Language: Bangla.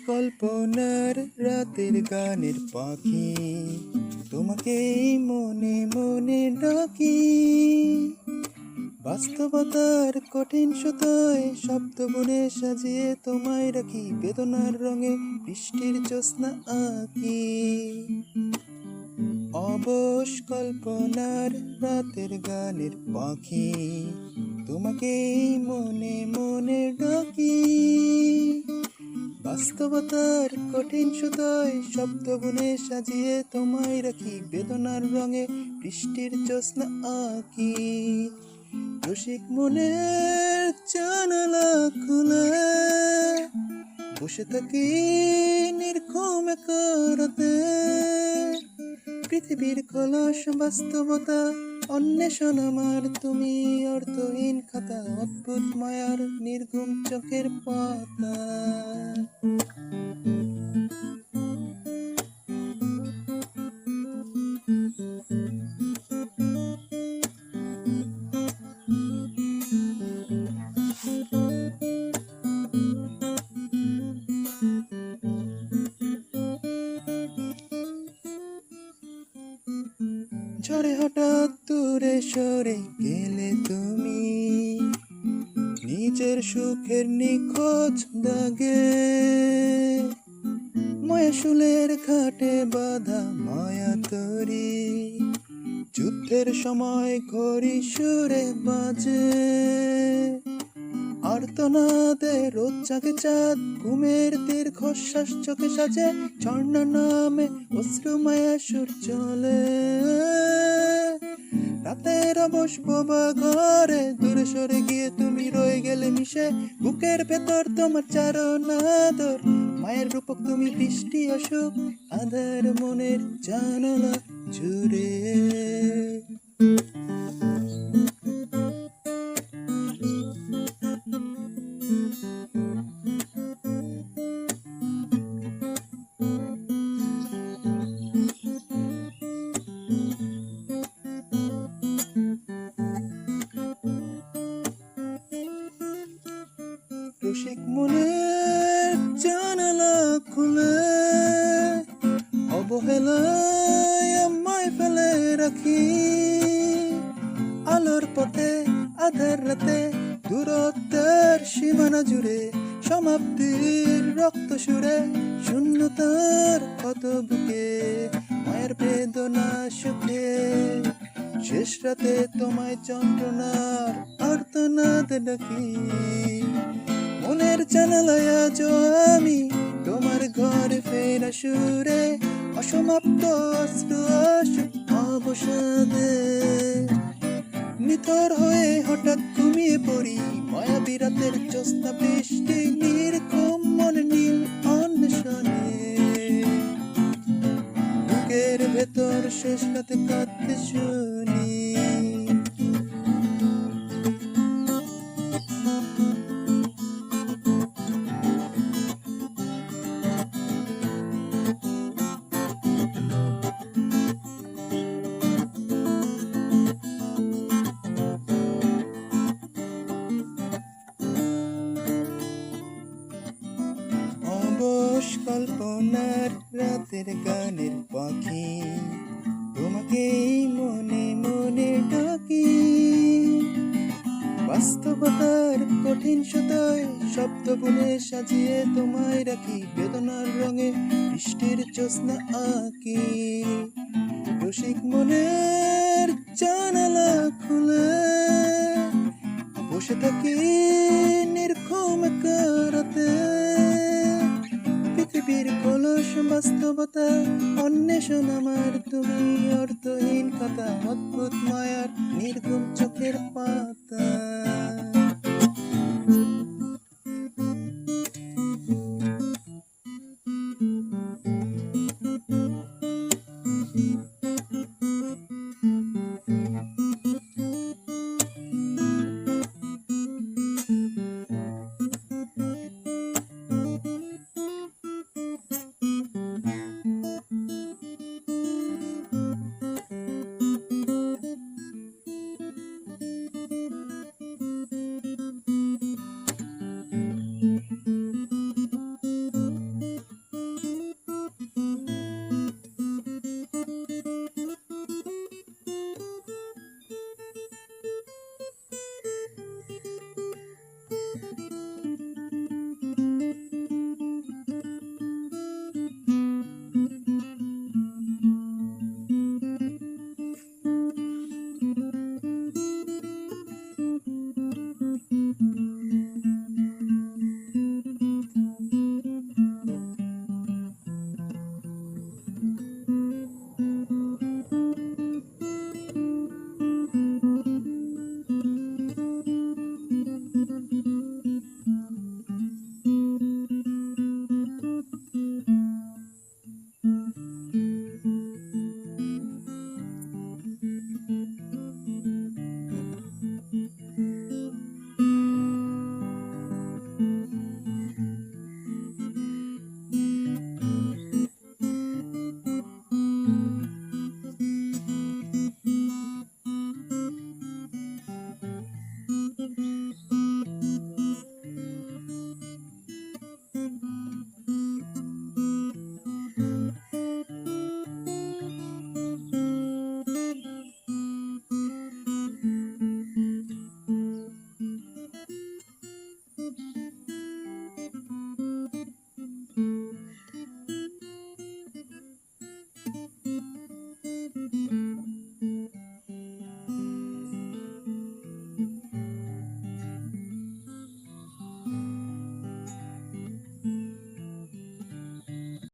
কল্পনার রাতের গানের পাখি, তোমাকেই মনে মনে ডাকি। বাস্তবতার কঠিন সুতোয় শব্দ বুনে সাজিয়ে তোমায় রাখি, বেদনার রঙে বৃষ্টির জ্যোৎস্না আঁকি। অবশ কল্পনার রাতের গানের পাখি, তোমাকেই মনে মনে ডাকি। বাস্তবতার কঠিন সুতোয় শব্দ বুনে সাজিয়ে তোমায় রাখি, বেদনার রঙে বৃষ্টির জ্যোৎস্না আঁকি। রসিক মনের জানালা খুলে বসে থাকি নির্ঘুম রাতে, পৃথিবীর কলস বাস্তবতা অন্বেষণ আমার, তুমি অর্থহীন খাতা, অদ্ভুত মায়ার নির্ঘুম চোখের পাতা। ঝড়ে হঠাৎ দূরে সরে গেলে তুমি, নিজের সুখের নিখোঁজ দাগে। মায়াশুলের ঘাটে বাঁধা মায়া তরি, যুদ্ধের সময় ঘড়ি সুরে বাজে। আর্তনাদে রোদ জাগে চাঁদ, ঘুমের দীর্ঘশ্বাস চোখে সাজে। ঝর্ণা নামে অশ্রু মায়া সুর চলে, রাতের অবশ বোবা ঘরে দূরে সরে গিয়ে তুমি রয়ে গেলে মিশে। বুকের ভেতর তোমার চারণাদর, মায়ের রূপক তুমি বৃষ্টি অসুখ, আধার মনের জানালা জুড়ে। রসিক মনের জানালা খুলে অবহেলায় আমায় ফেলে রাখি। আলোর পথে আধার রাতে, দূরত্বের সীমানা জুড়ে, সমাপ্তির রক্ত সুরে, শূন্যতার ক্ষত বুকে, মায়ের বেদনা সুখে। শেষ রাতে তোমায় যন্ত্রণার আর্তনাদ ডাকি। মনের জানালায় আজও আমি তোমার ঘরে ফেরা সুরে, অসমাপ্ত অশ্রু অসুখ অবসাদে। নিথর হয়ে হঠাৎ ঘুমিয়ে পড়ি, মায়াবী রাতের জ্যোৎস্না বৃষ্টি, নির্ঘুম মনে নীল অন্বেষণে। বুকের ভেতর শেষ রাতে কাঁদতে শুনি। অবশ কল্পনার রাতের গানের পাখি, তোমাকেই মনে মনে ডাকি। বাস্তবতার কঠিন সুতোয় শব্দ বুনে সাজিয়ে তোমায় রাখি, বেদনার রঙে বৃষ্টির জ্যোৎস্না আঁকি। রসিক মনের জানালা খুলে বসে থাকি নির্ঘুম রাতে, পৃথিবীর কলস বাস্তবতা অন্বেষণ আমার, তুমি অর্থহীন কথা, অদ্ভুত মায়ার নির্ঘুম চোখের পাতা।